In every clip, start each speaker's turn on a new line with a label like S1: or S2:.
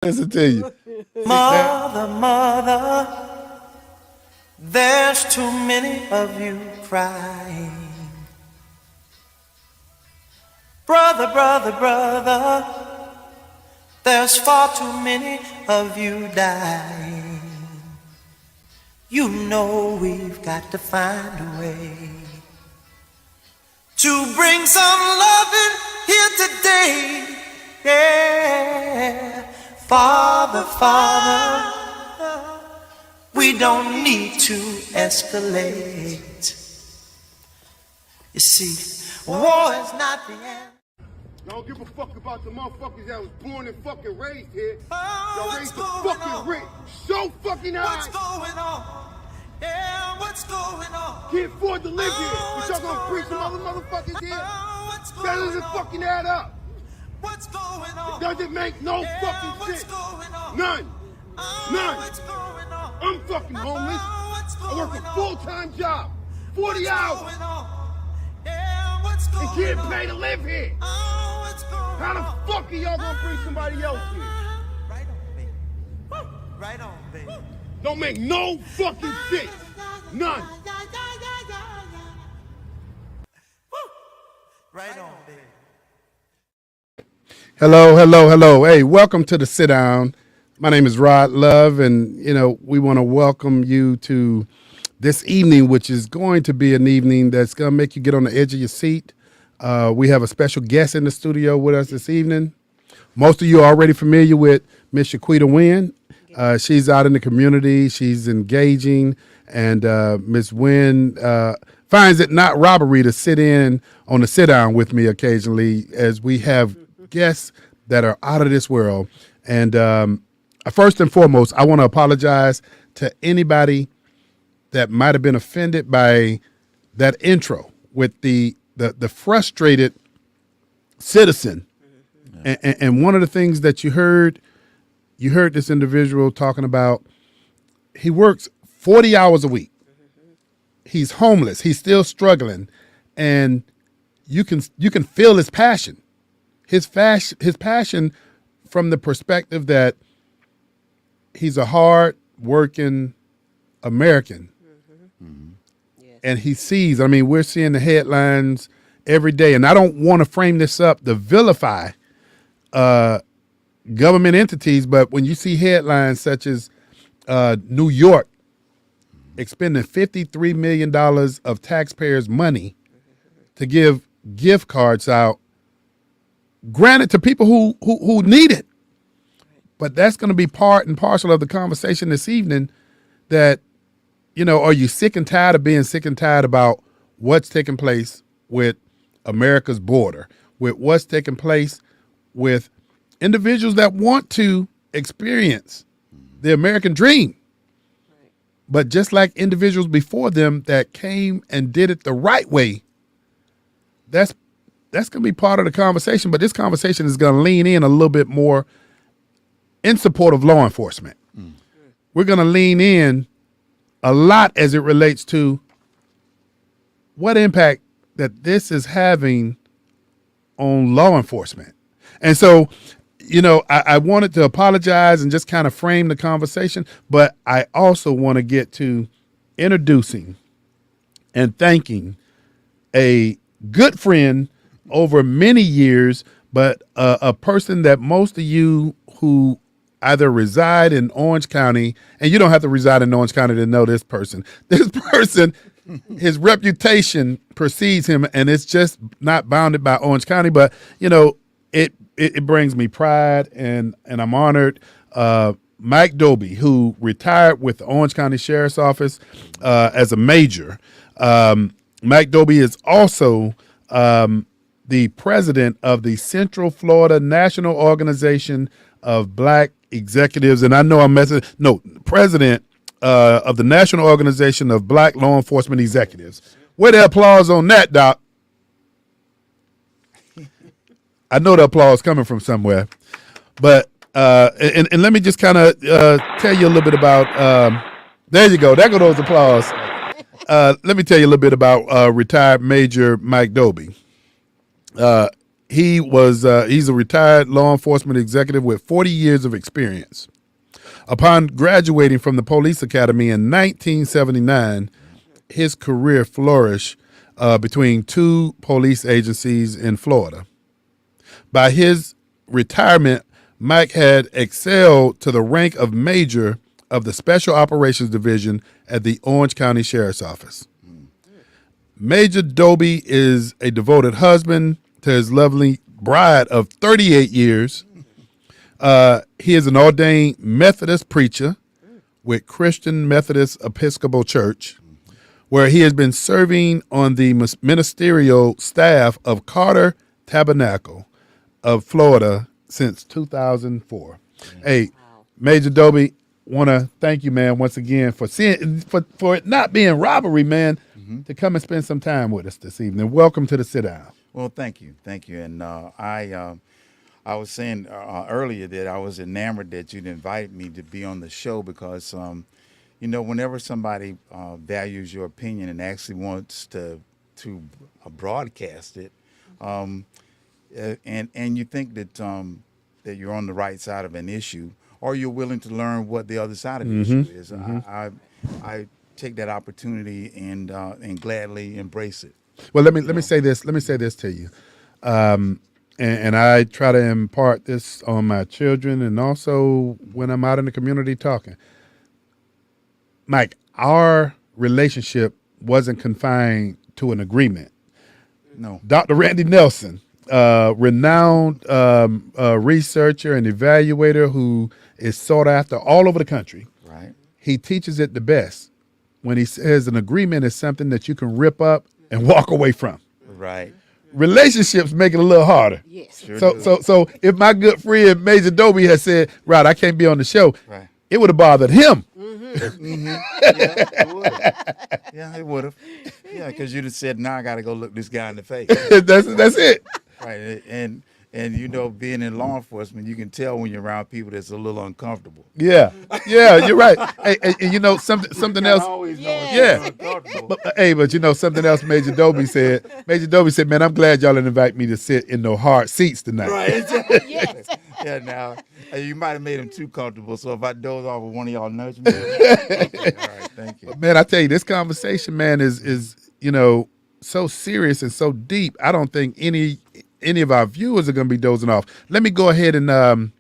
S1: Listen to you.
S2: Mother, mother, there's too many of you crying. Brother, brother, brother, there's far too many of you dying. You know we've got to find a way to bring some loving here today. Yeah, Father, Father, we don't need to escalate. You see, war is not the end.
S3: I don't give a fuck about the motherfuckers that was born and fucking raised here.
S2: Oh,
S3: Y'all raised the fucking rich so fucking high.
S2: What's going on? Yeah, what's going on?
S3: Can't afford to live here. But y'all gonna bring some other motherfuckers here? That doesn't fucking add up.
S2: What's going on?
S3: It doesn't make no fucking sense. None. None. I'm fucking homeless. I work a full-time job. 40 hours. And can't pay to live here. How the fuck are y'all gonna bring somebody else here?
S2: Right on, baby. Right on, baby.
S3: Don't make no fucking sense. None.
S2: Right on, baby.
S1: Hello, hello, hello. Hey, welcome to the Sit Down. My name is Rod Love, and, we want to welcome you to this evening, which is going to be an evening that's going to make you get on the edge of your seat. We have a special guest in the studio with us this evening. Most of you are already familiar with Miss Shaquita Wynn. She's out in the community. She's engaging, and Miss Wynn finds it not robbery to sit in on the sit down with me occasionally, as we have guests that are out of this world. And first and foremost, I want to apologize to anybody that might have been offended by that intro with the frustrated citizen. And one of the things that you heard this individual talking about, he works 40 hours a week. He's homeless. He's still struggling. And you can feel his passion. His passion from the perspective that he's a hard-working American. Yes. And he sees, we're seeing the headlines every day. And I don't want to frame this up to vilify government entities, but when you see headlines such as New York expending $53 million of taxpayers' money to give gift cards out, granted to people who need it, but that's going to be part and parcel of the conversation this evening. That, are you sick and tired of being sick and tired about what's taking place with America's border, with what's taking place with individuals that want to experience the American dream? Right. But just like individuals before them that came and did it the right way, that's going to be part of the conversation. But this conversation is going to lean in a little bit more in support of law enforcement. We're going to lean in a lot as it relates to what impact that this is having on law enforcement. And so, I wanted to apologize and just kind of frame the conversation, but I also want to get to introducing and thanking a good friend over many years, but a person that most of you who either reside in Orange County, and you don't have to reside in Orange County to know this person. This person, his reputation precedes him, and it's just not bounded by Orange County, but, it brings me pride, and I'm honored. Mike Doby, who retired with the Orange County Sheriff's Office as a major. Mike Doby is also the president of the Central Florida National Organization of Black Executives, and I know I'm messing. No, president of the National Organization of Black Law Enforcement Executives. Where the applause on that, Doc? I know the applause coming from somewhere, but and let me just kind of tell you a little bit about. There you go. There go those applause. Let me tell you a little bit about retired Major Mike Doby. He's a retired law enforcement executive with 40 years of experience. Upon graduating from the police academy in 1979, his career flourished between two police agencies in Florida. By his retirement, Mike had excelled to the rank of major of the Special Operations Division at the Orange County Sheriff's Office. Major Doby is a devoted husband to his lovely bride of 38 years. He is an ordained Methodist preacher with Christian Methodist Episcopal Church, where he has been serving on the ministerial staff of Carter Tabernacle of Florida since 2004. Hey, Major Doby, want to thank you, man, once again for for it not being robbery, man, to come and spend some time with us this evening. Welcome to the Sit Down.
S4: Well, thank you. And I was saying earlier that I was enamored that you'd invited me to be on the show because, whenever somebody values your opinion and actually wants to broadcast it, and you think that that you're on the right side of an issue, or you're willing to learn what the other side of the issue is, I take that opportunity and gladly embrace it.
S1: Well, let me say this. Let me say this to you, and I try to impart this on my children, and also when I'm out in the community talking. Mike, our relationship wasn't confined to an agreement.
S4: No.
S1: Dr. Randy Nelson, renowned researcher and evaluator who is sought after all over the country.
S4: Right.
S1: He teaches it the best when he says an agreement is something that you can rip up and walk away from.
S4: Right.
S1: Relationships make it a little harder.
S5: Yes.
S4: Sure
S1: So,
S4: do.
S1: so if my good friend Major Doby had said, "Rod, I can't be on the show,"
S4: Right.
S1: it would have bothered him.
S4: Yeah, it would. Yeah, it would have. Yeah, because you'd have said, "Now I got to go look this guy in the face."
S1: That's it.
S4: Right. And being in law enforcement, you can tell when you're around people that's a little uncomfortable.
S1: Yeah, you're right. Hey, something else. Yeah.
S4: Uncomfortable.
S1: But something else Major Doby said. Major Doby said, "Man, I'm glad y'all didn't invite me to sit in no hard seats tonight."
S4: Right.
S5: Yes.
S4: Yeah. Now you might have made him too comfortable. So if I doze off, with one of y'all nudge me. Okay, all right. Thank you.
S1: Man, I tell you, this conversation, man, is so serious and so deep. I don't think any of our viewers are going to be dozing off. Let me go ahead and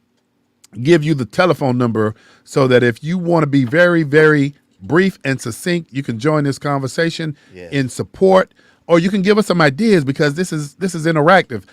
S1: give you the telephone number so that if you want to be very, very brief and succinct, you can join this conversation in support, or you can give us some ideas because this is interactive.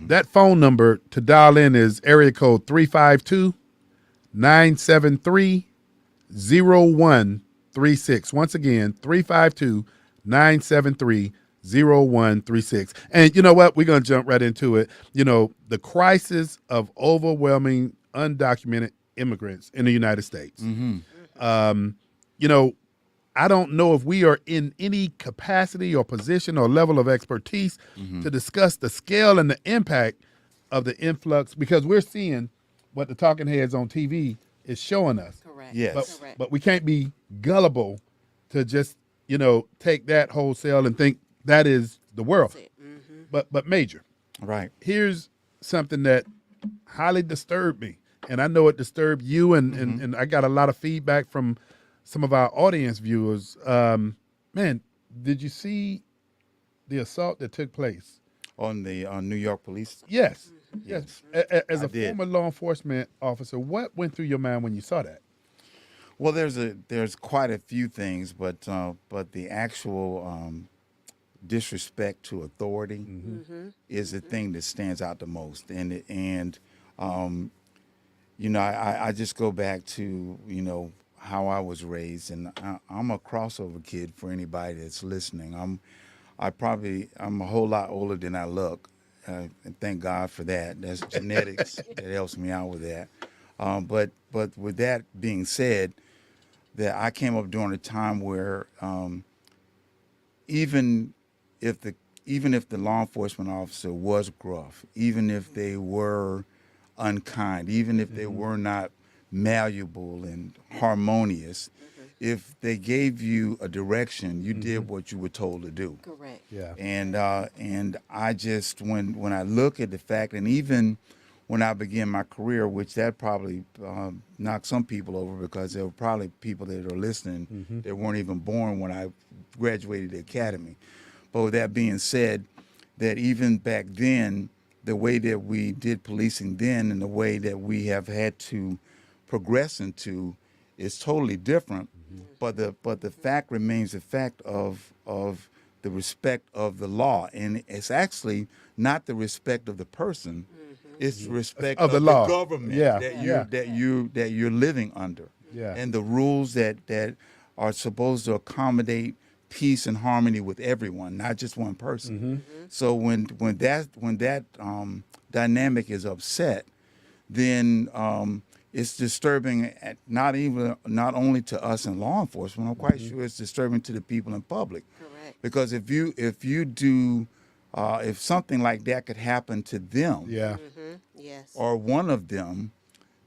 S1: That phone number to dial in is area code 352-973-0136. Once again, 352-973-0136. And you know what? We're going to jump right into it. The crisis of overwhelming undocumented immigrants in the United States. I don't know if we are in any capacity or position or level of expertise to discuss the scale and the impact of the influx, because we're seeing what the talking heads on TV is showing us.
S5: Correct.
S4: Yes.
S5: Correct.
S1: But we can't be gullible to just, take that wholesale and think that is the world.
S5: That's it.
S1: But Major,
S4: Right.
S1: here's something that highly disturbed me, and I know it disturbed you, and I got a lot of feedback from some of our audience viewers. Man, did you see the assault that took place?
S4: On the New York police.
S1: Yes. Yes. As
S4: I
S1: a
S4: did.
S1: former law enforcement officer, what went through your mind when you saw that?
S4: Well, there's quite a few things, but the actual disrespect to authority is the thing that stands out the most. I just go back to how I was raised, and I'm a crossover kid for anybody that's listening. I'm a whole lot older than I look, and thank God for that. That's genetics that helps me out with that. But with that being said, that I came up during a time where even if the law enforcement officer was gruff, even if they were unkind, even if they were not malleable and harmonious, if they gave you a direction, you did what you were told to do.
S5: Correct.
S1: Yeah.
S4: And I just when I look at the fact, and even when I began my career, which that probably knocked some people over, because there were probably people that are listening that weren't even born when I graduated the academy. But with that being said, that even back then, the way that we did policing then and the way that we have had to progress into is totally different. But the fact remains the fact of the respect of the law, and it's actually not the respect of the person; it's the respect
S1: Of the
S4: of
S1: law.
S4: the government
S1: Yeah,
S4: that you're living under,
S1: Yeah.
S4: and the rules that are supposed to accommodate peace and harmony with everyone, not just one person. So when that dynamic is upset, then it's disturbing not only to us in law enforcement. I'm quite sure it's disturbing to the people in public.
S5: Correct.
S4: Because if something like that could happen to them,
S1: Yeah.
S5: Yes.
S4: or one of them,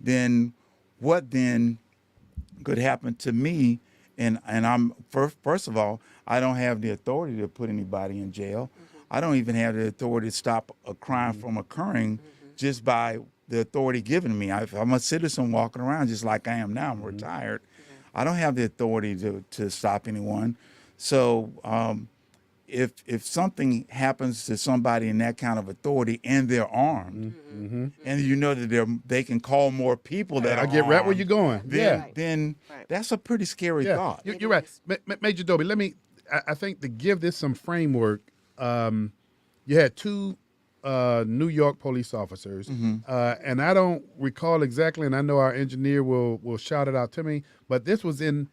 S4: then what then could happen to me? And I'm first of all, I don't have the authority to put anybody in jail. I don't even have the authority to stop a crime from occurring just by the authority given to me. I'm a citizen walking around just like I am now. I'm retired. I don't have the authority to stop anyone. So if something happens to somebody in that kind of authority and they're armed, and you know that they can call more people that
S1: I
S4: are
S1: get right where
S4: armed,
S1: you're going.
S4: then,
S1: Yeah.
S4: then
S5: Right.
S4: that's a pretty scary
S1: Yeah,
S4: thought.
S1: you're right. Major Dobie, I think to give this some framework, you had two New York police officers, and I don't recall exactly, and I know our engineer will shout it out to me, but this was in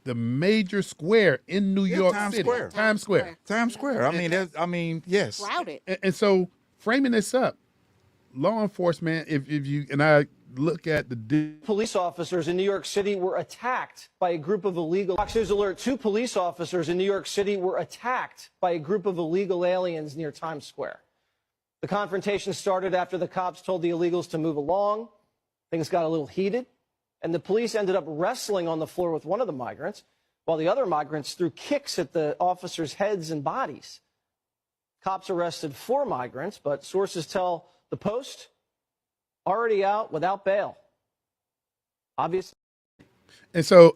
S1: the major square in New York
S4: Times
S1: City.
S4: Square.
S1: Times Square.
S4: Times Square. I mean, yes.
S5: Crowded.
S1: And so framing this up, law enforcement, if you, and I look at the
S6: Police officers in New York City were attacked by a group of illegal. Fox News alert: 2 police officers in New York City were attacked by a group of illegal aliens near Times Square. The confrontation started after the cops told the illegals to move along. Things got a little heated, and the police ended up wrestling on the floor with one of the migrants, while the other migrants threw kicks at the officers' heads and bodies. Cops arrested 4 migrants, but sources tell the Post already out without bail. Obviously.
S1: And so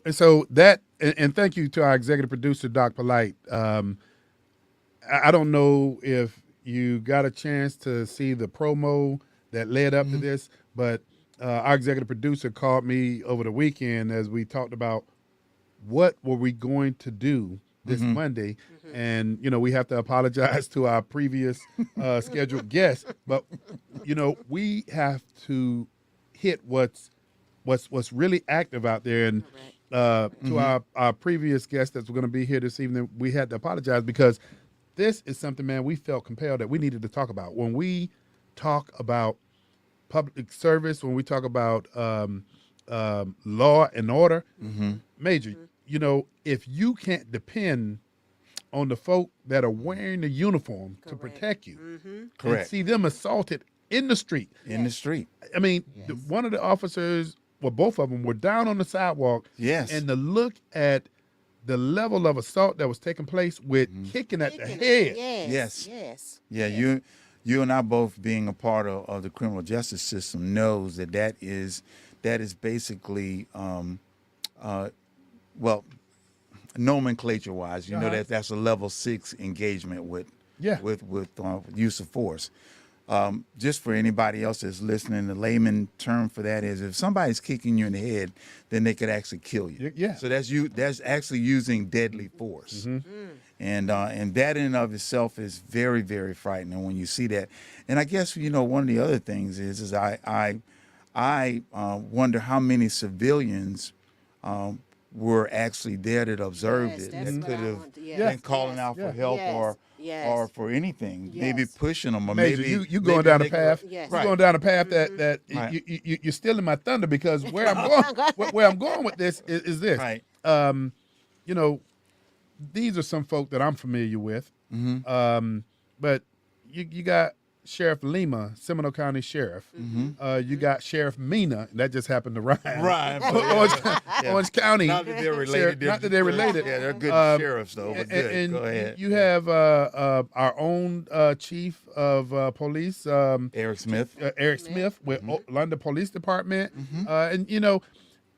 S1: that, and thank you to our executive producer, Doc Polite. I don't know if you got a chance to see the promo that led up to this, but our executive producer called me over the weekend as we talked about what were we going to do this Monday. And, we have to apologize to our previous scheduled guests, but, we have to hit what's really active out there. And to our previous guest that's going to be here this evening, we had to apologize because this is something, man, we felt compelled that we needed to talk about. When we talk about public service, when we talk about law and order, Major, if you can't depend on the folk that are wearing the uniform to protect you, and
S4: Correct.
S1: see them assaulted in the street.
S4: In the street.
S1: I mean, one of the officers, well, both of them were down on the sidewalk.
S4: Yes.
S1: And to look at the level of assault that was taking place with kicking at the head.
S5: Yes.
S4: Yes.
S5: Yes.
S4: Yeah, you and I both being a part of the criminal justice system knows that is basically nomenclature wise, you know that's a level 6 engagement with use of force. Just for anybody else that's listening, the layman term for that is if somebody's kicking you in the head, then they could actually kill you.
S1: Yeah.
S4: So that's actually using deadly force. And that in and of itself is very, very frightening when you see that. And I guess, one of the other things is I wonder how many civilians were actually there that observed
S5: Yes,
S4: it,
S5: that's
S4: that
S5: what
S4: could
S5: I
S4: have
S5: want to- yes,
S4: been calling
S5: yes,
S4: out for
S1: yes,
S4: help
S5: yes,
S4: or for anything, maybe
S5: yes.
S4: pushing them, or
S1: Major,
S4: maybe
S1: you going down a
S4: making-
S1: path.
S5: Yes.
S1: You're going down a path that
S4: Right.
S1: you're stealing my thunder because where I'm going, where I'm going with this is this.
S4: Right.
S1: These are some folk that I'm familiar with. But you got Sheriff Lima, Seminole County Sheriff. You got Sheriff Mina, and that just happened to rhyme.
S4: Right.
S1: Orange County.
S4: Not that they're
S1: Sheriff-
S4: related.
S1: not that they're related.
S4: Yeah, they're good sheriffs, though. But good.
S1: And
S4: Go ahead.
S1: you have our own chief of police,
S4: Eric Smith.
S1: Eric Smith, with London Police Department, and you know,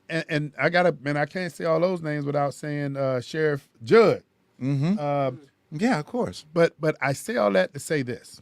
S1: and I gotta, man, I can't say all those names without saying Sheriff Judd.
S4: Yeah, of course.
S1: But I say all that to say this: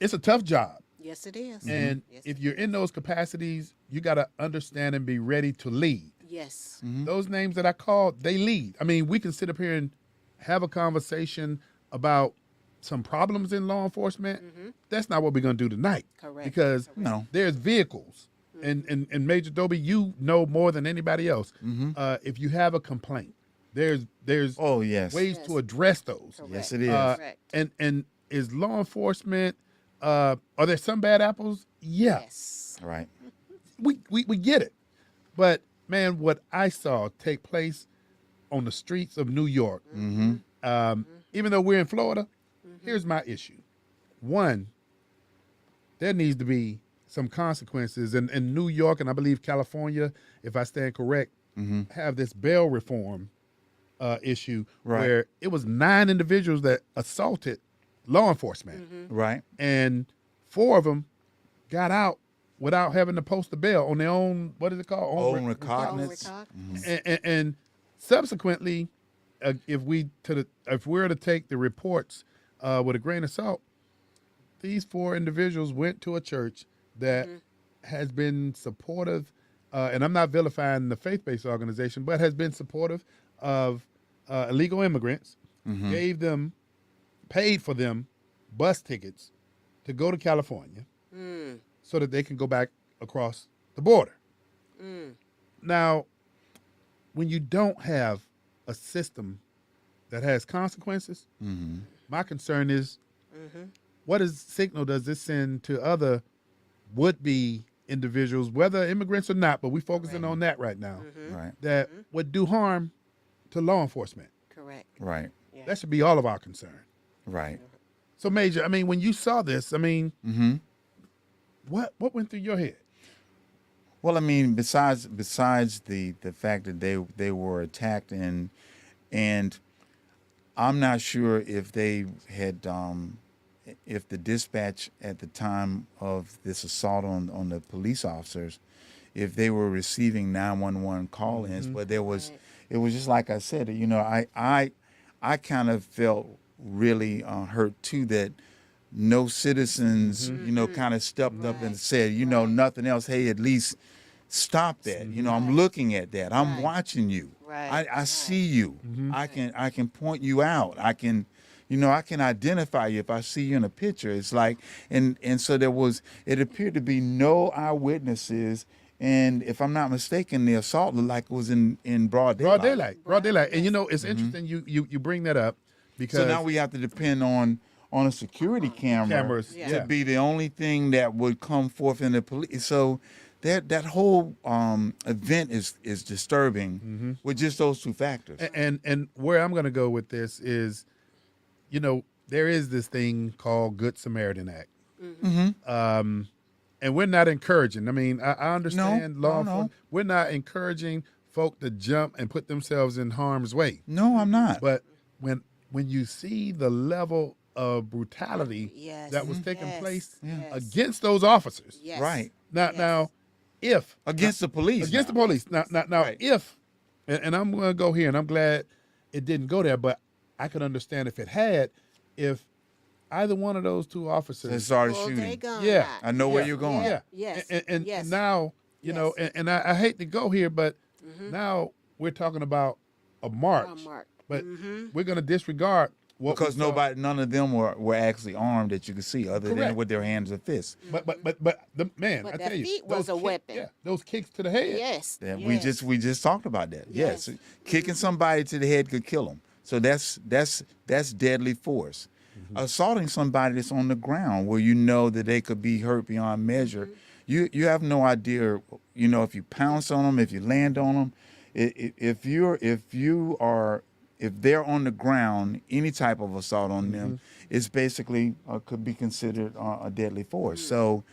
S1: it's a tough job,
S5: Yes, it is.
S1: and
S5: Yes,
S1: if
S5: it
S1: you're in those capacities, you gotta understand and be ready to lead.
S5: Yes.
S1: Those names that I called, they lead. I mean, we can sit up here and have a conversation about some problems in law enforcement. That's not what we're going to do tonight.
S5: Correct.
S1: Because
S4: No.
S1: there's vehicles. And Major Doby, you know more than anybody else. If you have a complaint, there's
S4: Oh, yes.
S1: ways to address those.
S4: Yes, it is.
S5: Correct.
S1: And is law enforcement, are there some bad apples? Yeah.
S5: Yes.
S4: Right.
S1: We get it. But man, what I saw take place on the streets of New York, even though we're in Florida, here's my issue. One, there needs to be some consequences. And in New York, and I believe California, if I stand correct, have this bail reform issue
S4: Right.
S1: where it was 9 individuals that assaulted law enforcement.
S4: Right.
S1: And 4 of them got out without having to post a bail on their own, what is it called?
S4: Own
S5: Oh,
S4: recognizance.
S1: And subsequently, if we're to take the reports with a grain of salt, these 4 individuals went to a church that has been supportive, and I'm not vilifying the faith-based organization, but has been supportive of illegal immigrants, paid for them bus tickets to go to California so that they can go back across the border. Now, when you don't have a system that has consequences, my concern is what signal does this send to other would-be individuals, whether immigrants or not, but we're focusing on that right now,
S4: Right.
S1: that would do harm to law enforcement.
S5: Correct.
S4: Right.
S1: That should be all of our concern.
S4: Right.
S1: So, Major, I mean, when you saw this, I mean, what went through your head?
S4: Well, I mean, besides the fact that they were attacked and I'm not sure if they had if the dispatch at the time of this assault on the police officers, if they were receiving 911 call-ins, but it was just like I said, you know, I kind of felt really hurt too that no citizens, you know, kind of stepped up and said, you know, nothing else. Hey, at least stop that. You know, I'm looking at that. I'm watching you.
S5: Right.
S4: I see you. I can point you out. I can identify you if I see you in a picture. It's like, and so it appeared to be no eyewitnesses. And if I'm not mistaken, the assault looked like it was in broad daylight.
S1: Broad daylight. And you know, it's interesting you bring that up because
S4: So now we have to depend on a security
S1: Cameras,
S4: to
S1: yeah.
S4: be the only thing that would come forth in the police. So that whole event is disturbing with just those 2 factors.
S1: and where I'm going to go with this is, you know, there is this thing called Good Samaritan Act. And we're not encouraging. I mean, I understand law
S4: no.
S1: enforcement. We're not encouraging folk to jump and put themselves in harm's way.
S4: No, I'm not.
S1: But when you see the level of brutality
S5: Yes.
S1: that was taking
S5: Yes.
S1: place
S5: Yes.
S1: against those officers,
S5: Yes.
S4: Right.
S1: now, if
S4: Against the police.
S1: against
S4: now.
S1: the police. Now,
S4: Right.
S1: if, and I'm going to go here, and I'm glad it didn't go there, but I could understand if it had, if either one of those 2
S4: They
S1: officers,
S4: started
S5: Well, they
S4: shooting.
S5: gone
S1: Yeah.
S5: now.
S4: I know where
S1: Yeah.
S4: you're going.
S1: yeah,
S5: Yes.
S1: and
S5: Yes.
S1: now, you know,
S5: Yes.
S1: and I hate to go here, but now we're talking about a march,
S5: A march.
S1: but we're going to disregard what
S4: Because
S1: we saw.
S4: none of them were actually armed that you could see, other
S1: Correct.
S4: than with their hands and fists.
S1: But the man,
S5: But
S1: I
S5: their
S1: tell you,
S5: feet was
S1: those
S5: a weapon.
S1: Yeah, those kicks to the head.
S5: Yes.
S4: That
S5: Yes.
S4: we just talked about that. Yes,
S5: Yes.
S4: Kicking somebody to the head could kill them. So that's deadly force. Assaulting somebody that's on the ground where you know that they could be hurt beyond measure. You have no idea. You know, if you pounce on them, if you land on them, if you are if they're on the ground, any type of assault on them is basically could be considered a deadly force. So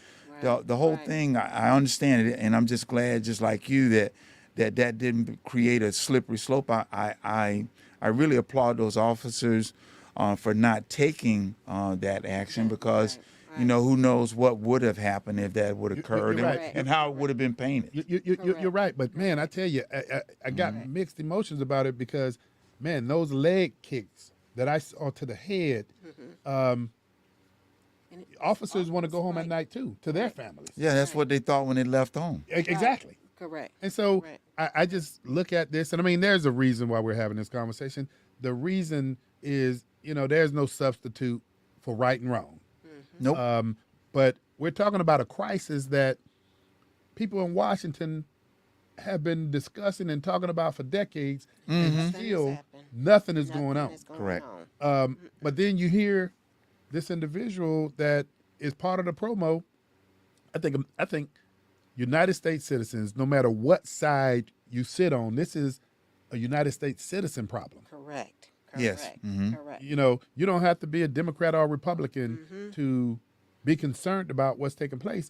S4: the whole thing, I understand it, and I'm just glad, just like you, that didn't create a slippery slope. I really applaud those officers for not taking that action because. You know, who knows what would have happened if that would have occurred
S1: you're
S4: and,
S1: right.
S4: and how it would have been painted.
S1: You're right, but man, I tell you, I got mixed emotions about it because, man, those leg kicks that I saw to the head, officers want to go home at night too, to their families.
S4: Yeah, that's what they thought when they left home.
S1: Exactly.
S5: Correct.
S1: And so
S5: Correct.
S1: I just look at this, and I mean, there's a reason why we're having this conversation. The reason is, you know, there's no substitute for right and wrong.
S4: Nope.
S1: But we're talking about a crisis that people in Washington have been discussing and talking about for decades, and still nothing is going on.
S4: Correct.
S1: But then you hear this individual that is part of the promo. I think United States citizens, no matter what side you sit on, this is a United States citizen problem.
S5: Correct.
S4: Yes.
S5: Correct.
S4: Mhm.
S5: Correct.
S1: You know, you don't have to be a Democrat or a Republican to be concerned about what's taking place.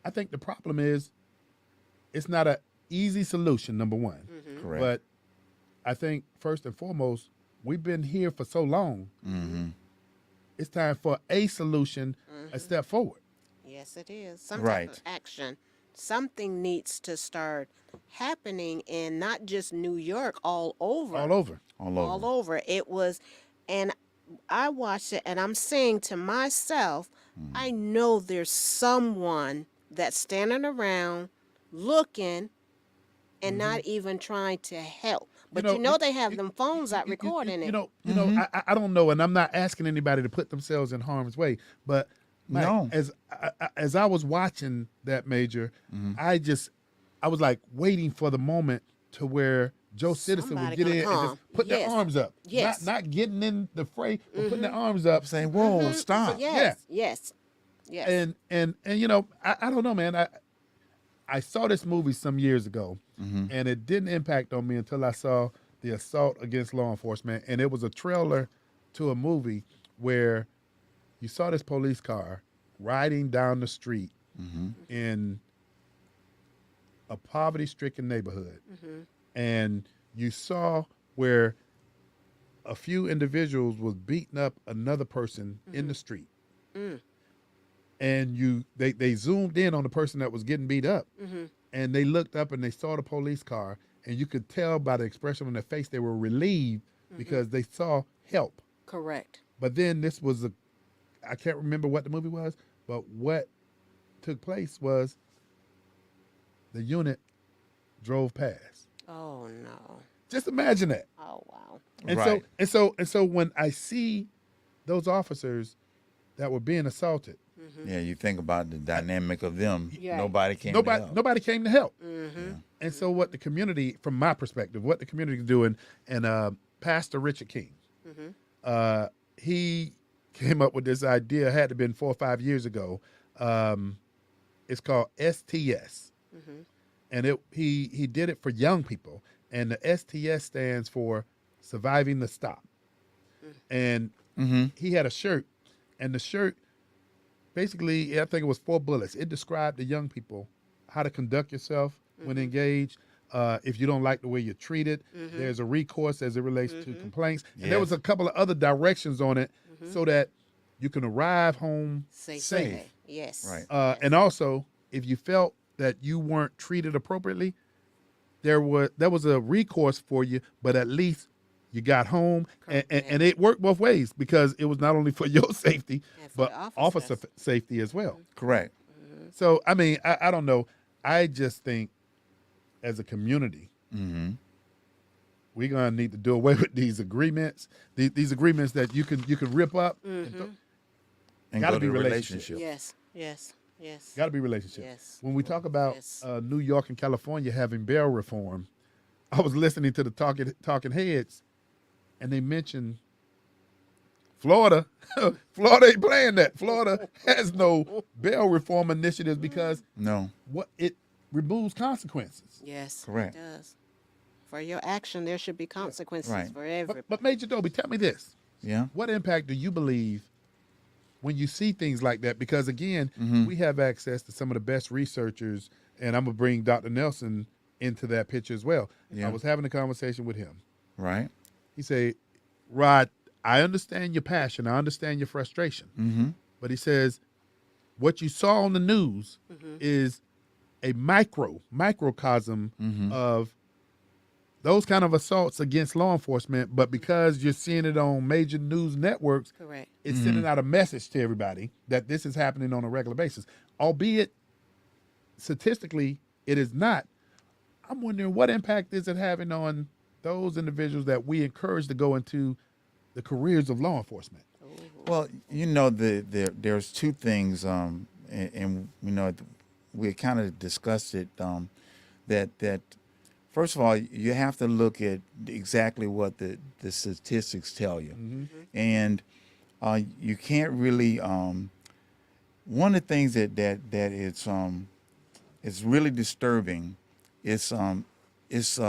S1: I think the problem is it's not an easy solution, number one.
S4: Correct.
S1: But I think first and foremost, we've been here for so long. It's time for a solution, a step forward.
S5: Yes, it is. Some
S4: Right.
S5: type of action. Something needs to start happening in not just New York, all over.
S1: All over.
S4: All over.
S5: All over. It was, and I watched it and I'm saying to myself, I know there's someone that's standing around looking and not even trying to help. But you know they have them phones out recording it.
S1: You know, I don't know, and I'm not asking anybody to put themselves in harm's way, but Mike,
S4: No.
S1: as I was watching that, Major, I was like waiting for the moment to where Joe Citizen would
S5: Somebody
S1: get
S5: gonna
S1: in and
S5: come.
S1: just put their
S5: Yes.
S1: arms up.
S5: Yes.
S1: Not getting in the fray, but putting their arms up.
S4: Saying, whoa, stop.
S5: Yes, yes, yes.
S1: And you know, I don't know, man. I saw this movie some years ago, and it didn't impact on me until I saw the assault against law enforcement, and it was a trailer to a movie where you saw this police car riding down the street in a poverty-stricken neighborhood, and you saw where a few individuals was beating up another person in the street. And they zoomed in on the person that was getting beat up, and they looked up and they saw the police car, and you could tell by the expression on their face they were relieved because they saw help.
S5: Correct.
S1: But then this was I can't remember what the movie was, but what took place was the unit drove past.
S5: Oh no.
S1: Just imagine that.
S5: Oh wow.
S1: And
S4: Right.
S1: so when I see those officers that were being assaulted,
S4: Yeah, you think about the dynamic of them.
S5: Yeah.
S4: Nobody came to help.
S1: nobody came to help. And so what the community, from my perspective, what the community is doing, and Pastor Richard King, he came up with this idea, had to have been 4 or 5 years ago. It's called STS. And he did it for young people. And the STS stands for Surviving the Stop. And he had a shirt, and the shirt, basically, I think it was 4 bullets. It described to young people how to conduct yourself when engaged. If you don't like the way you're treated, there's a recourse as it relates to complaints. And there was a couple of other directions on it so that you can arrive home
S5: Safe.
S1: safe.
S5: Yes.
S4: Right.
S1: And also, if you felt that you weren't treated appropriately, there was a recourse for you, but at least you got home, and it worked both ways because it was not only for your safety,
S5: And for
S1: but
S5: the
S1: officer
S5: officers.
S1: safety as well.
S4: Correct.
S1: So, I mean, I don't know. I just think as a community, we're going to need to do away with these agreements, these agreements that you can rip up.
S4: And
S1: Gotta
S4: go
S1: be
S4: to
S1: relationship.
S4: relationship.
S5: Yes. Yes. Yes.
S1: Got to be relationship.
S5: Yes.
S1: When we talk about
S5: Yes.
S1: New York and California having bail reform, I was listening to the talking heads, and they mentioned Florida. Florida ain't playing that. Florida has no bail reform initiatives because
S4: No.
S1: what it removes consequences.
S5: Yes.
S4: Correct.
S5: It does. For your action, there should be consequences
S4: Right.
S5: for everybody.
S1: But Major Dobie, tell me this.
S4: Yeah.
S1: What impact do you believe when you see things like that? Because again, we have access to some of the best researchers, and I'm gonna bring Dr. Nelson into that picture as well.
S4: Yeah.
S1: I was having a conversation with him.
S4: Right.
S1: He said, "Rod, I understand your passion. I understand your frustration." But he says, what you saw on the news is a microcosm of those kind of assaults against law enforcement. But because you're seeing it on major news networks,
S5: Correct.
S1: it's sending out a message to everybody that this is happening on a regular basis. Albeit statistically it is not. I'm wondering what impact is it having on those individuals that we encourage to go into the careers of law enforcement.
S4: Well, you know, there's two things, and you know, we kind of discussed it. That first of all, you have to look at exactly what the statistics tell you, and you can't really. One of the things that it's really disturbing is it's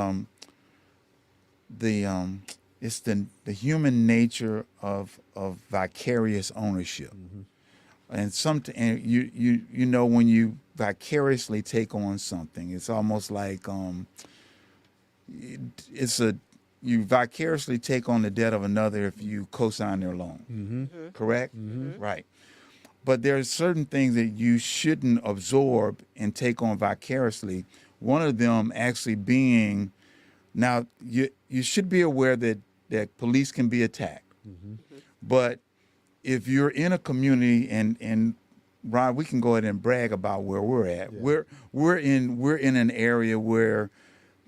S4: the human nature of vicarious ownership, and you know, when you vicariously take on something, it's almost like you vicariously take on the debt of another if you co-sign their loan. Correct? Right. But there are certain things that you shouldn't absorb and take on vicariously. One of them actually being, now you should be aware that police can be attacked. But if you're in a community, and Rod, we can go ahead and brag about where we're at. Yeah. We're in an area where,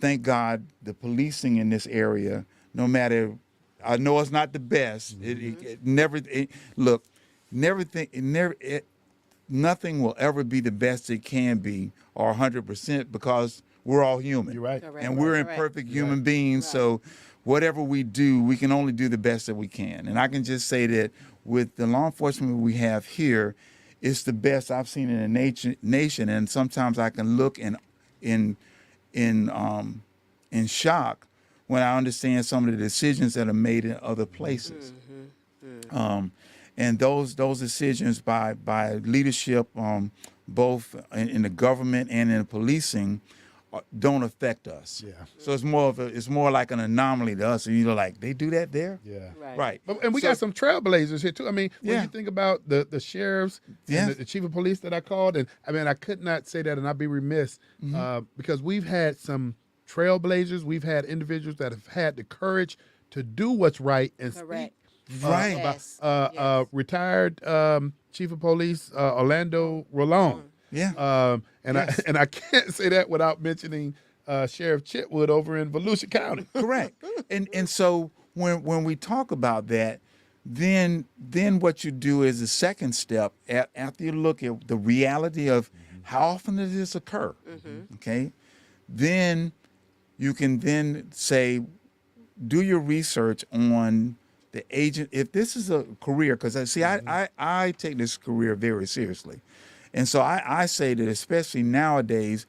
S4: thank God, the policing in this area, no matter, I know it's not the best. Nothing will ever be the best it can be or 100% because we're all human.
S1: You're right.
S5: Correct.
S4: And we're
S5: Correct.
S4: imperfect human beings. So whatever we do, we can only do the best that we can. And I can just say that with the law enforcement we have here, it's the best I've seen in a nation. And sometimes I can look in shock when I understand some of the decisions that are made in other places. And those decisions by leadership, both in the government and in policing, don't affect us.
S1: Yeah.
S4: So it's more like an anomaly to us. And you're like, they do that there?
S1: Yeah.
S4: Right.
S1: And we got some trailblazers here too. I mean, when
S4: Yeah.
S1: you think about the sheriffs
S4: Yeah.
S1: and the chief of police that I called, and I mean, I could not say that and I'd be remiss because we've had some trailblazers. We've had individuals that have had the courage to do what's right and
S5: Correct.
S1: speak
S4: Right.
S5: Yes.
S1: about retired chief of police Orlando Rolón.
S4: Yeah.
S1: And I can't say that without mentioning Sheriff Chitwood over in Volusia County.
S4: Correct. And so when we talk about that, then what you do is the second step after you look at the reality of how often does this occur, okay? Then you can then say, do your research on the agent. If this is a career, because I take this career very seriously. And so I say that especially nowadays,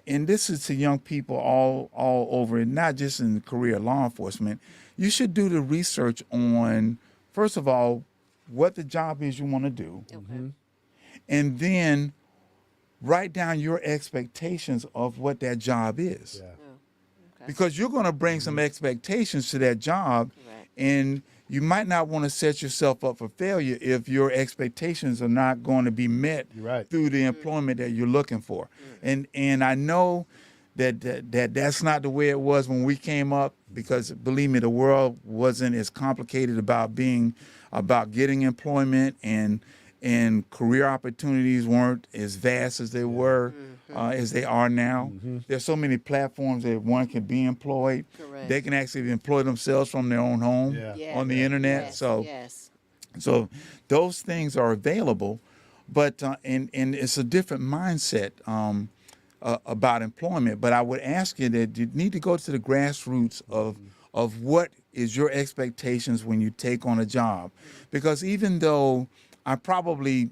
S4: and this is to young people all over, and not just in career law enforcement, you should do the research on, first of all, what the job is you want to do.
S5: Okay.
S4: And then write down your expectations of what that job is.
S1: Yeah.
S5: Okay.
S4: Because you're going to bring some expectations to that job,
S5: Correct.
S4: and you might not want to set yourself up for failure if your expectations are not going to be met
S1: You're right.
S4: through the employment that you're looking for. And I know that's not the way it was when we came up, because believe me, the world wasn't as complicated about getting employment, and career opportunities weren't as vast as they were, as they are now. There's so many platforms that one can be employed.
S5: Correct.
S4: They can actually employ themselves from their own home
S1: Yeah.
S4: on the internet.
S5: Yes.
S4: So
S5: Yes.
S4: so those things are available, but and it's a different mindset about employment. But I would ask you that you need to go to the grassroots of what is your expectations when you take on a job, because even though I probably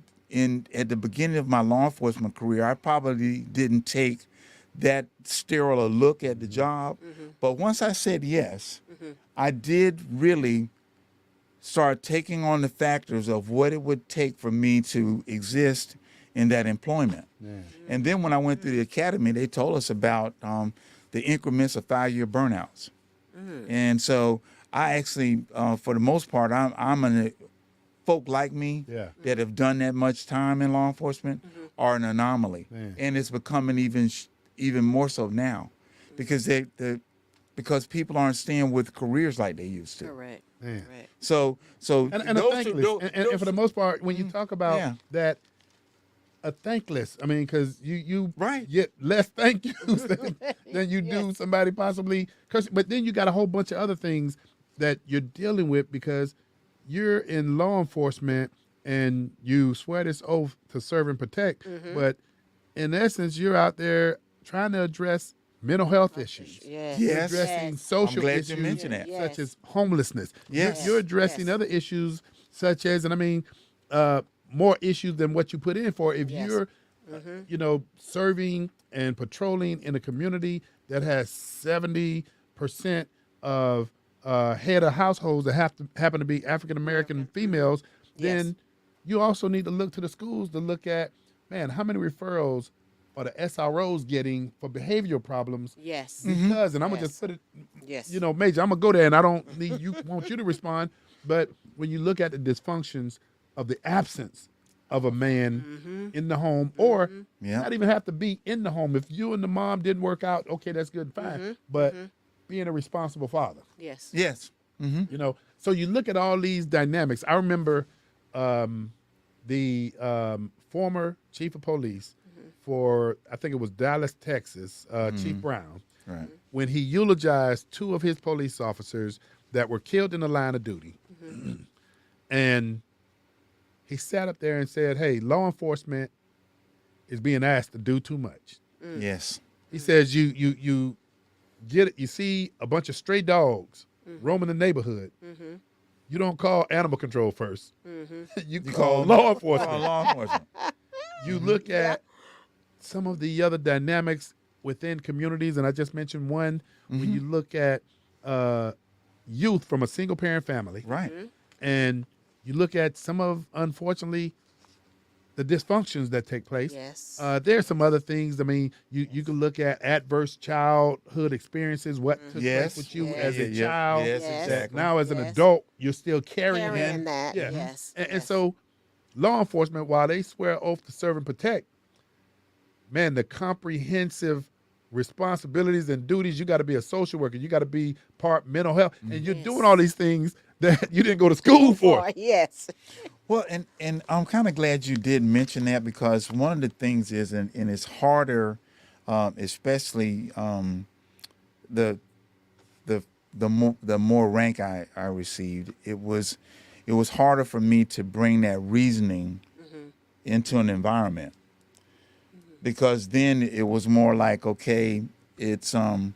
S4: at the beginning of my law enforcement career, I probably didn't take that sterile a look at the job. But once I said yes, I did really start taking on the factors of what it would take for me to exist in that employment. And then when I went through the academy, they told us about the increments of 5-year burnouts. And so I actually, for the most part, folk like me
S1: Yeah.
S4: that have done that much time in law enforcement are an anomaly.
S1: Man.
S4: And it's becoming even more so now because because people aren't staying with careers like they used to.
S5: Correct.
S1: Man.
S5: Correct.
S4: So
S1: And a
S4: those
S1: thankless.
S4: two-
S1: And for the most part, when you talk about
S4: Yeah.
S1: that, a thankless, I mean, because you
S4: Right.
S1: get less thank yous than you do somebody possibly cursing. But then you got a whole bunch of other things that you're dealing with because you're in law enforcement and you swear this oath to serve and protect. But in essence, you're out there trying to address mental health issues.
S5: Yes.
S1: You're
S4: Yes.
S1: addressing
S5: Yes.
S1: social
S4: I'm glad
S1: issues
S4: you mentioned that.
S1: such
S5: Yes.
S1: as homelessness.
S4: Yes.
S1: You're addressing
S5: Yes.
S1: other issues such as, and I mean, more issues than what you put in for. If
S5: Yes.
S1: you're, serving and patrolling in a community that has 70% of head of households that happen to be African American females,
S5: Yes.
S1: then you also need to look to the schools to look at, man, how many referrals are the SROs getting for behavioral problems?
S5: Yes.
S1: Because, and I'm gonna
S5: Yes.
S1: just put it,
S5: Yes.
S1: Major, I'm gonna go there, and I don't need you want you to respond, but when you look at the dysfunctions of the absence of a man in the home, or
S4: Yeah.
S1: not even have to be in the home. If you and the mom didn't work out, okay, that's good and fine. But being a responsible father,
S5: Yes.
S4: Yes.
S1: so you look at all these dynamics. I remember the former chief of police for, I think it was Dallas, Texas, Chief Brown,
S4: Right.
S1: when he eulogized 2 of his police officers that were killed in the line of duty. And he sat up there and said, hey, law enforcement is being asked to do too much.
S4: Yes.
S1: He says you get it, you see a bunch of stray dogs roaming the neighborhood. You don't call animal control first. You call law enforcement.
S4: Law enforcement.
S1: You look at some of the other dynamics within communities, and I just mentioned one. When you look at youth from a single parent family,
S4: Right.
S1: and you look at some of, unfortunately, the dysfunctions that take place.
S5: Yes.
S1: There's some other things. I mean, you can look at adverse childhood experiences, what took
S4: Yes.
S1: place with you
S5: Yes.
S1: as a
S4: Yeah,
S1: child.
S4: yes,
S5: Yes.
S4: exactly.
S1: Now, as an
S5: Yes.
S1: adult, you're still carrying
S5: Carrying that,
S1: Yeah.
S5: yes,
S1: And
S5: yes.
S1: so, law enforcement, while they swear oath to serve and protect, man, the comprehensive responsibilities and duties. You got to be a social worker. You got to be part mental health, and you're
S5: Yes.
S1: doing all these things that you didn't go to school for.
S5: Yes.
S4: Well, and I'm kind of glad you did mention that because one of the things is, and it's harder, especially the more rank I received. It was harder for me to bring that reasoning into an environment because then it was more like, okay, it's the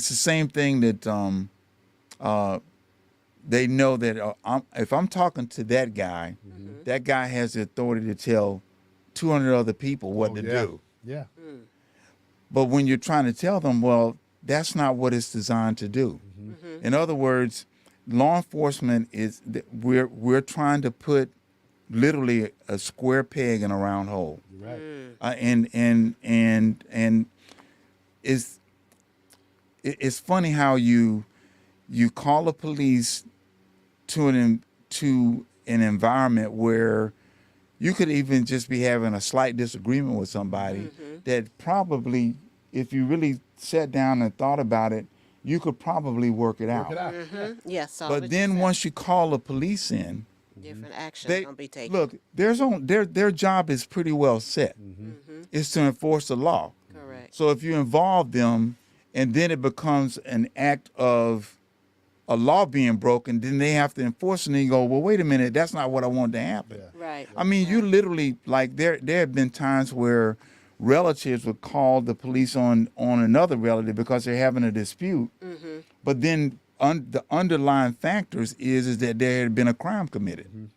S4: same thing that they know that if I'm talking to that guy, that guy has the authority to tell 200 other people what to do.
S1: Yeah.
S4: But when you're trying to tell them, well, that's not what it's designed to do. In other words, law enforcement is we're trying to put literally a square peg in a round hole.
S1: Right.
S4: And it's funny how you call the police to an environment where you could even just be having a slight disagreement with somebody that probably, if you really sat down and thought about it, you could probably work it out.
S1: Work it out.
S5: Yes. all
S4: But
S5: what
S4: then
S5: you said.
S4: once you call the police in,
S5: different actions
S4: they
S5: gonna be taken.
S4: look. Their job is pretty well set. It's to enforce the law.
S5: Correct.
S4: So if you involve them, and then it becomes an act of a law being broken, then they have to enforce it. And you go, well, wait a minute, that's not what I wanted to happen.
S5: Right.
S4: I mean, you literally, like, there have been times where relatives would call the police on another relative because they're having a dispute. But then the underlying factors is that there had been a crime committed.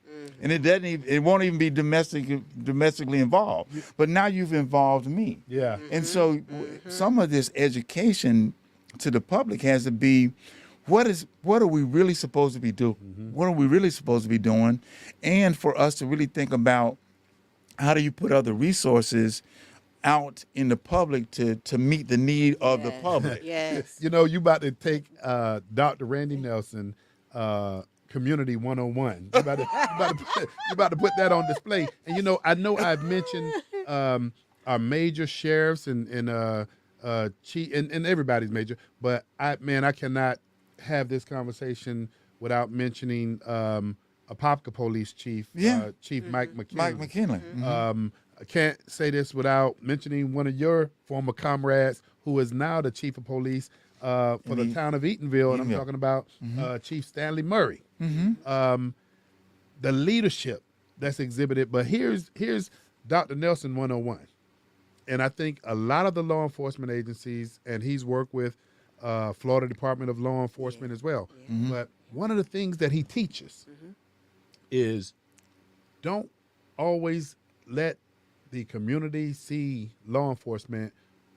S4: and it doesn't even, it won't even be domestically involved. But now you've involved me.
S1: Yeah.
S4: And so some of this education to the public has to be, what are we really supposed to be doing? What are we really supposed to be doing? And for us to really think about, how do you put other resources out in the public to meet the need of the public?
S5: Yes.
S1: You know, you about to take Dr. Randy Nelson, Community 101. You about to put that on display. And you know I've mentioned our major sheriffs and chief and everybody's major, but I cannot have this conversation without mentioning Apopka Police Chief, Chief Mike McKinley.
S4: Mike McKinley.
S1: I can't say this without mentioning one of your former comrades who is now the chief of police for the town of Eatonville, and I'm talking about Chief Stanley Murray. The leadership that's exhibited, but here's Dr. Nelson 101. And I think a lot of the law enforcement agencies, and he's worked with Florida Department of Law Enforcement as well, but one of the things that he teaches is don't always let the community see law enforcement.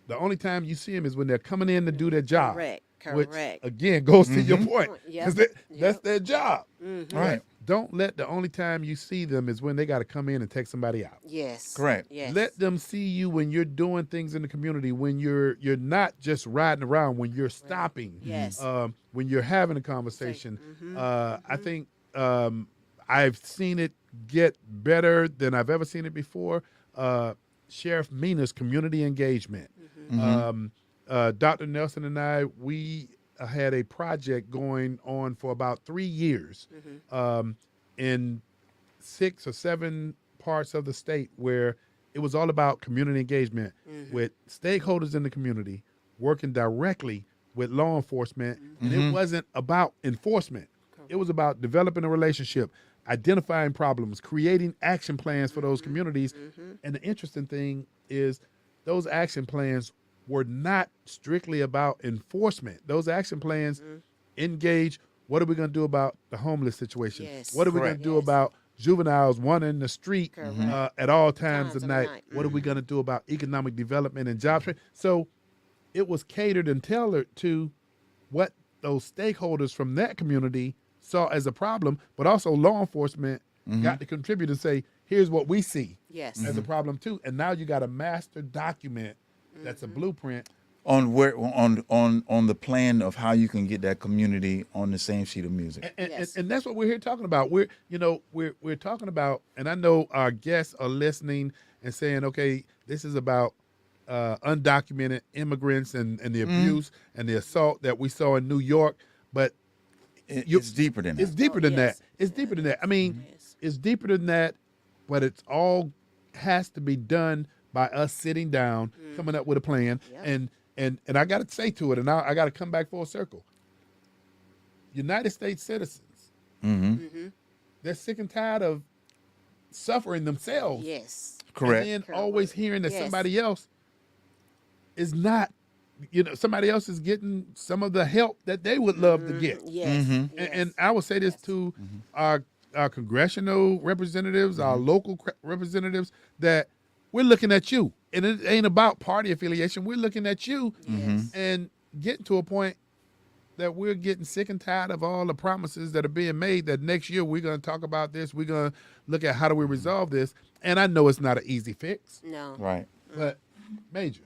S1: The only time you see them is when they're coming in to do their job.
S5: Correct.
S1: Which,
S5: Correct.
S1: again, goes to your point.
S5: Yep.
S1: Because that's their job.
S4: Right.
S1: Don't let the only time you see them is when they got to come in and take somebody out.
S5: Yes.
S4: Correct.
S5: Yes.
S1: Let them see you when you're doing things in the community, when you're not just riding around, when you're stopping,
S5: Yes.
S1: when you're having a conversation. I think I've seen it get better than I've ever seen it before. Sheriff Mina's community engagement. Dr. Nelson and I, we had a project going on for about 3 years in 6 or 7 parts of the state where it was all about community engagement with stakeholders in the community working directly with law enforcement. And it wasn't about enforcement. It was about developing a relationship, identifying problems, creating action plans for those communities. And the interesting thing is those action plans were not strictly about enforcement. Those action plans engage, what are we going to do about the homeless situation?
S5: Yes.
S1: What are we going to do about juveniles wandering the street at all times of night? What are we going to do about economic development and job training? So it was catered and tailored to what those stakeholders from that community saw as a problem, but also law enforcement got to contribute and say, here's what we see
S5: Yes.
S1: as a problem too. And now you got a master document that's a blueprint.
S4: On the plan of how you can get that community on the same sheet of music.
S1: And that's what we're here talking about. We're talking about, and I know our guests are listening and saying, okay, this is about undocumented immigrants and the abuse and the assault that we saw in New York, but
S4: It's deeper than that.
S1: it's deeper than
S5: yes.
S1: that. It's deeper than that. I mean, it's deeper than that, but it's all has to be done by us sitting down, coming up with a plan.
S5: Yep.
S1: And I got to say to it, and I got to come back full circle. United States citizens, they're sick and tired of suffering themselves.
S5: Yes.
S4: Correct.
S1: And then always hearing that
S5: Yes.
S1: somebody else is not, somebody else is getting some of the help that they would love to get.
S5: Yes. Yes.
S1: And I would say this to our congressional representatives, our local representatives, that we're looking at you. And it ain't about party affiliation. We're looking at you and getting to a point that we're getting sick and tired of all the promises that are being made that next year we're going to talk about this. We're going to look at how do we resolve this. And I know it's not an easy fix,
S5: No.
S4: Right.
S1: but Major,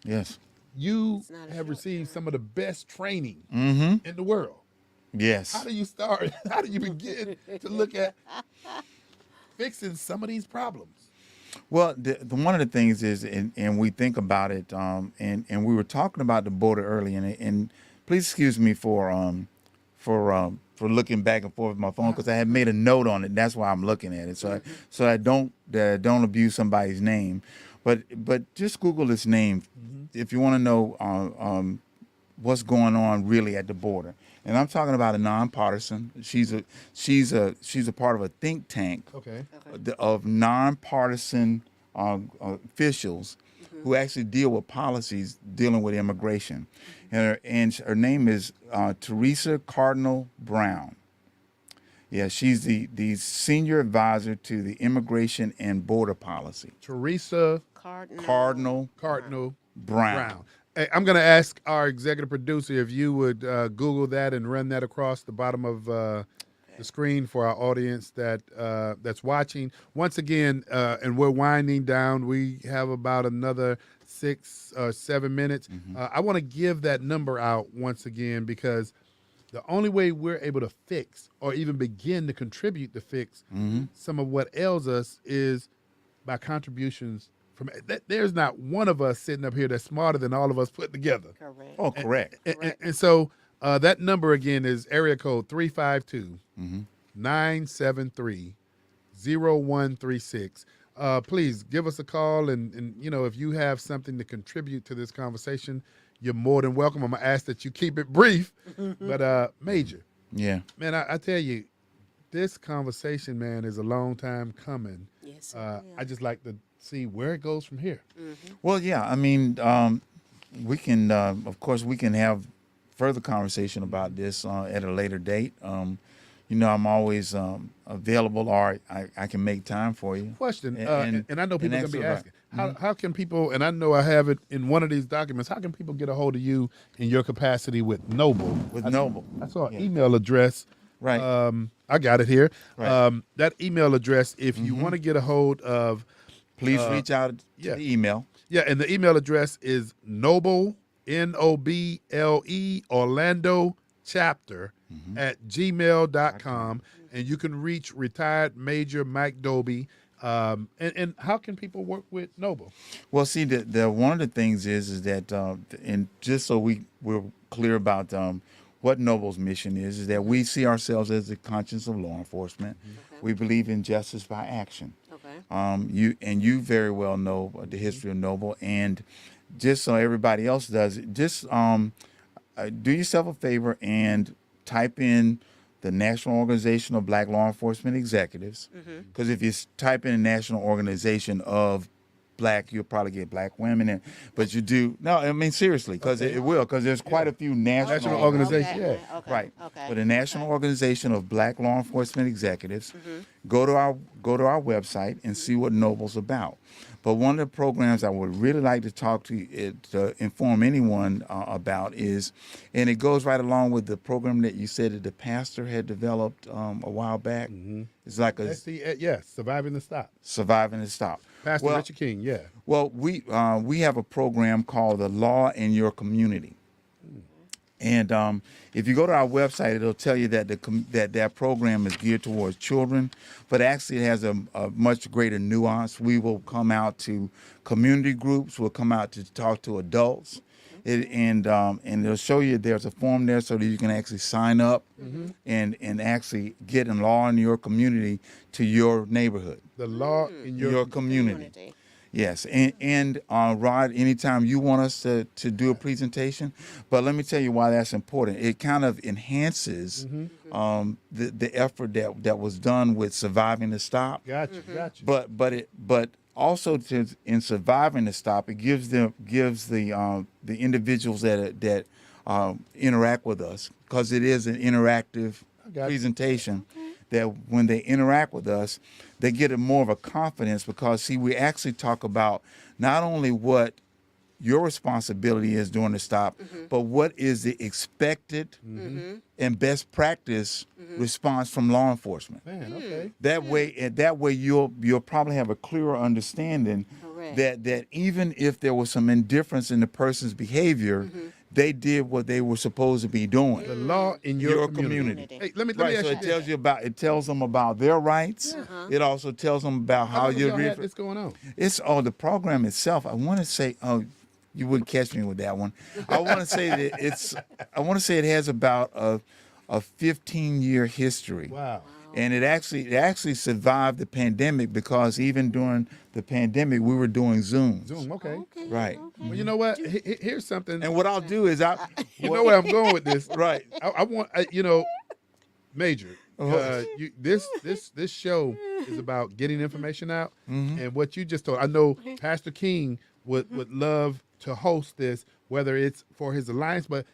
S4: Yes.
S1: you
S5: not a
S1: have
S5: short
S1: received some of the best training
S4: Mm-hmm.
S1: in the world.
S4: Yes.
S1: How do you start? How do you begin to look at fixing some of these problems?
S4: Well, the one of the things is, and we think about it, and we were talking about the border earlier, and please excuse me for looking back and forth with my phone because I had made a note on it. That's why I'm looking at it, so I don't abuse somebody's name, but just Google this name if you want to know what's going on really at the border. And I'm talking about a nonpartisan. She's a part of a think tank
S1: Okay.
S4: of nonpartisan officials who actually deal with policies dealing with immigration. And her name is Teresa Cardinal Brown. Yeah, she's the senior advisor to the Immigration and Border Policy.
S1: Teresa
S4: Cardinal
S1: Cardinal
S4: Brown.
S1: Hey, I'm going to ask our executive producer if you would Google that and run that across the bottom of the screen for our audience that's watching. Once again, and we're winding down. We have about another 6 or 7 minutes. I want to give that number out once again because the only way we're able to fix or even begin to contribute to fix some of what ails us is by contributions from. There's not one of us sitting up here that's smarter than all of us put together.
S5: Correct.
S4: Oh, correct.
S1: And so that number again is area code 352-973-0136. Please give us a call, and if you have something to contribute to this conversation, you're more than welcome. I'm gonna ask that you keep it brief, but Major,
S4: Yeah.
S1: man, I tell you, this conversation, man, is a long time coming.
S5: Yes.
S1: I just like to see where it goes from here.
S4: Well, yeah. I mean, we can, of course, we can have further conversation about this at a later date. I'm always available, or I can make time for you.
S1: Question, and I know people are going to be
S4: answer
S1: asking, how can people, and I know I have it in one of these documents, how can people get a hold of you in your capacity with Noble?
S4: With Noble.
S1: I saw an
S4: Yeah.
S1: email address.
S4: Right.
S1: I got it here.
S4: Right.
S1: That email address, if you want to get a hold of,
S4: Please reach out to
S1: yeah.
S4: the email.
S1: yeah, and the email address is Noble, Noble, Orlando chapter at gmail.com. And you can reach retired Major Mike Doby. And how can people work with Noble?
S4: Well, see, the one of the things is that, and just so we're clear about what Noble's mission is that we see ourselves as the conscience of law enforcement. We believe in justice by action.
S5: Okay.
S4: You very well know the history of Noble, and just so everybody else does, just do yourself a favor and type in the National Organization of Black Law Enforcement Executives, because if you type in National Organization of Black, you'll probably get black women, but you do no. I mean seriously, because it will, because there's quite a few national
S1: organizations.
S5: Okay.
S1: Yeah.
S5: Okay.
S4: Right.
S5: Okay.
S4: For the National Organization of Black Law Enforcement Executives, go to our website and see what Noble's about. But one of the programs I would really like to talk to inform anyone about is, and it goes right along with the program that you said that the pastor had developed a while back. It's like a
S1: That's the, Surviving the Stop.
S4: Surviving the Stop.
S1: Pastor Richard King, yeah.
S4: Well, we have a program called the Law in Your Community, and if you go to our website, it'll tell you that that program is geared towards children, but actually it has a much greater nuance. We will come out to community groups. We'll come out to talk to adults, and it'll show you there's a form there so that you can actually sign up and actually get a law in your community to your neighborhood.
S1: The law in
S4: Your community. Yes, and Rod, anytime you want us to do a presentation, but let me tell you why that's important. It kind of enhances the effort that was done with Surviving the Stop.
S1: Gotcha.
S4: But also in Surviving the Stop, it gives the individuals that interact with us, because it is an interactive presentation. That when they interact with us, they get more of a confidence, because, see, we actually talk about not only what your responsibility is during the stop, but what is the expected and best practice response from law enforcement.
S1: Man, okay.
S4: That way you'll probably have a clearer understanding that even if there was some indifference in the person's behavior, they did what they were supposed to be doing.
S1: The law in your community. Hey, let me
S4: Right,
S1: ask
S4: so
S1: you this.
S4: it tells them about their rights. It also tells them about how
S1: How long
S4: you
S1: y'all had this going on?
S4: It's the program itself. I want to say you wouldn't catch me with that one. I want to say that it has about a 15-year history.
S1: Wow.
S4: And it actually survived the pandemic, because even during the pandemic we were doing Zooms.
S1: Zoom, okay.
S4: Right.
S1: Well, you know what? Here's something.
S4: And what I'll do is
S1: you know where I'm going with this.
S4: Right.
S1: I want, Major, this show is about getting information out. And what you just told, I know Pastor King would love to host this, whether it's for his alliance, but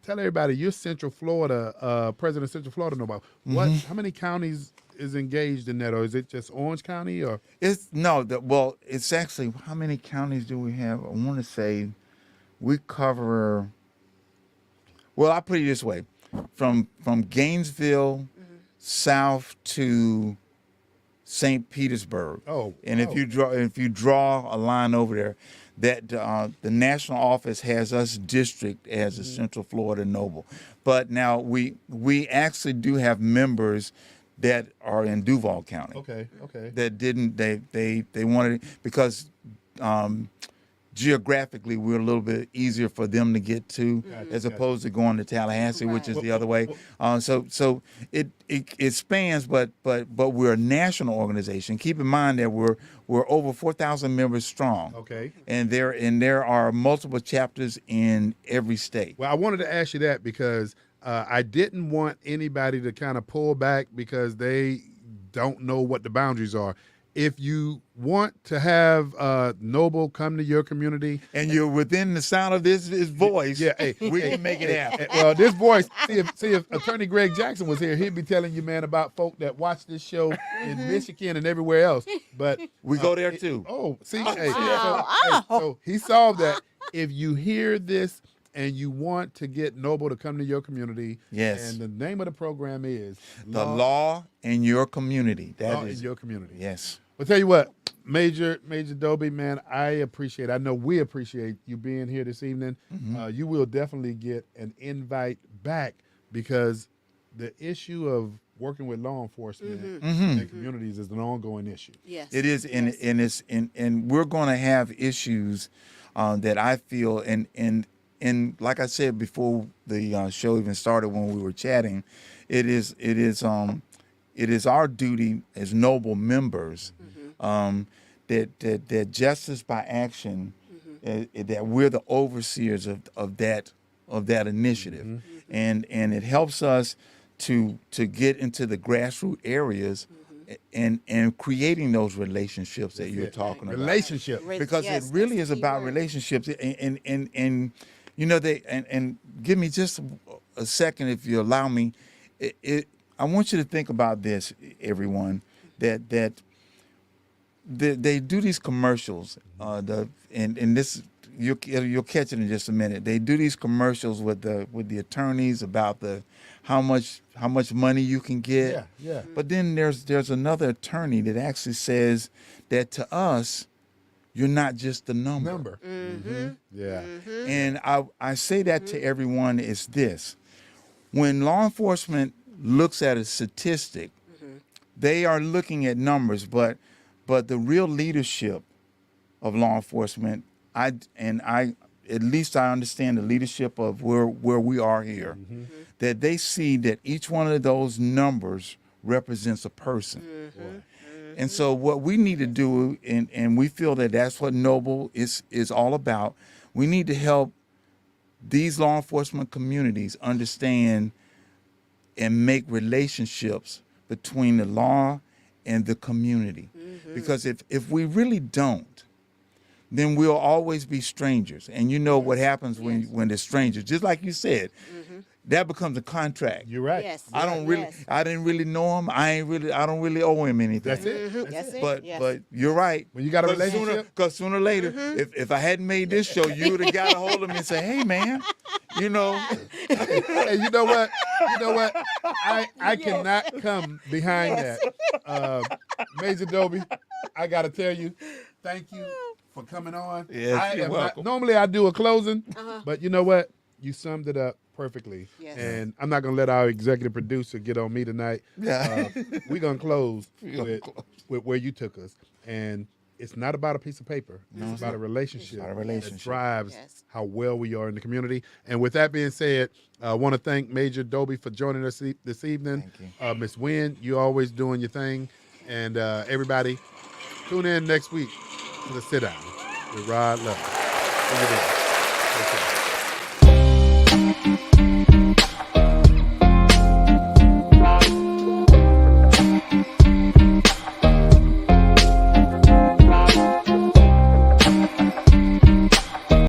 S1: tell everybody you're Central Florida, President of Central Florida. Nobody. What? How many counties is engaged in that, or is it just Orange County? Or
S4: It's no, well, it's actually, how many counties do we have? I want to say we cover. Well, I'll put it this way: from Gainesville south to St. Petersburg.
S1: Oh,
S4: and if you draw a line over there, that the national office has us district as a Central Florida Noble. But now we actually do have members that are in Duval County.
S1: okay.
S4: That didn't they wanted because geographically we're a little bit easier for them to get to as opposed to going to Tallahassee, which is the other way. So it spans, but we're a national organization. Keep in mind that we're over 4,000 members strong.
S1: Okay.
S4: And there are multiple chapters in every state.
S1: Well, I wanted to ask you that because I didn't want anybody to kind of pull back because they don't know what the boundaries are. If you want to have Noble come to your community,
S4: And you're within the sound of his voice.
S1: yeah, hey,
S4: we can make it happen.
S1: well, this voice. See if Attorney Greg Jackson was here, he'd be telling you, man, about folk that watch this show in Michigan and everywhere else. But
S4: We go there too.
S1: So he solved that. If you hear this and you want to get Noble to come to your community,
S4: Yes.
S1: and the name of the program is
S4: The law in your community. That
S1: Law
S4: is
S1: in your community.
S4: yes.
S1: Well, tell you what, Major Dobie, man, I know we appreciate you being here this evening. You will definitely get an invite back because the issue of working with law enforcement and communities is an ongoing issue.
S5: Yes.
S4: It is, and we're going to have issues that I feel, and like I said before the show even started, when we were chatting, it is our duty as Noble members that justice by action, that we're the overseers of that initiative, and it helps us to get into the grassroots areas and creating those relationships that you're talking about.
S1: Relationship.
S4: Because
S5: Yes,
S4: it really
S5: that's
S4: is
S5: key
S4: about
S5: word.
S4: relationships, and you know and give me just a second if you allow me. I want you to think about this, everyone, that they do these commercials, and this you'll catch it in just a minute. They do these commercials with the attorneys about how much money you can get.
S1: Yeah.
S4: But then there's another attorney that actually says that to us, you're not just the number.
S1: Yeah.
S4: And I say that to everyone is this: when law enforcement looks at a statistic, they are looking at numbers, but the real leadership of law enforcement, at least I understand the leadership of where we are here, that they see that each one of those numbers represents a person. And so what we need to do, and we feel that that's what Noble is all about, we need to help these law enforcement communities understand and make relationships between the law and the community. Because if we really don't, then we'll always be strangers. And you know what happens when they're strangers. Just like you said, that becomes a contract.
S1: You're right.
S5: Yes.
S4: I didn't really know him. I don't really owe him anything.
S1: That's it.
S5: That's it.
S4: But
S5: Yes.
S4: but you're right.
S1: When you got a relationship?
S4: Because sooner or later, if I hadn't made this show, you would have got a hold of me and say, "Hey, man, you know."
S1: Hey, you know what? I cannot come behind that. Major Dobie, I got to tell you, thank you for coming on.
S4: Yes, you're welcome.
S1: Normally I do a closing, but you know what? You summed it up perfectly.
S5: Yes.
S1: And I'm not going to let our executive producer get on me tonight.
S4: Yeah.
S1: We're going to close with where you took us. And it's not about a piece of paper. It's about a relationship.
S4: about a relationship.
S1: That drives
S5: Yes.
S1: how well we are in the community. And with that being said, I want to thank Major Dobie for joining us this evening.
S4: Thank you.
S1: Miss Wynn, you always doing your thing. And everybody, tune in next week to the Sit Down with Rod Love. See you then. Take care.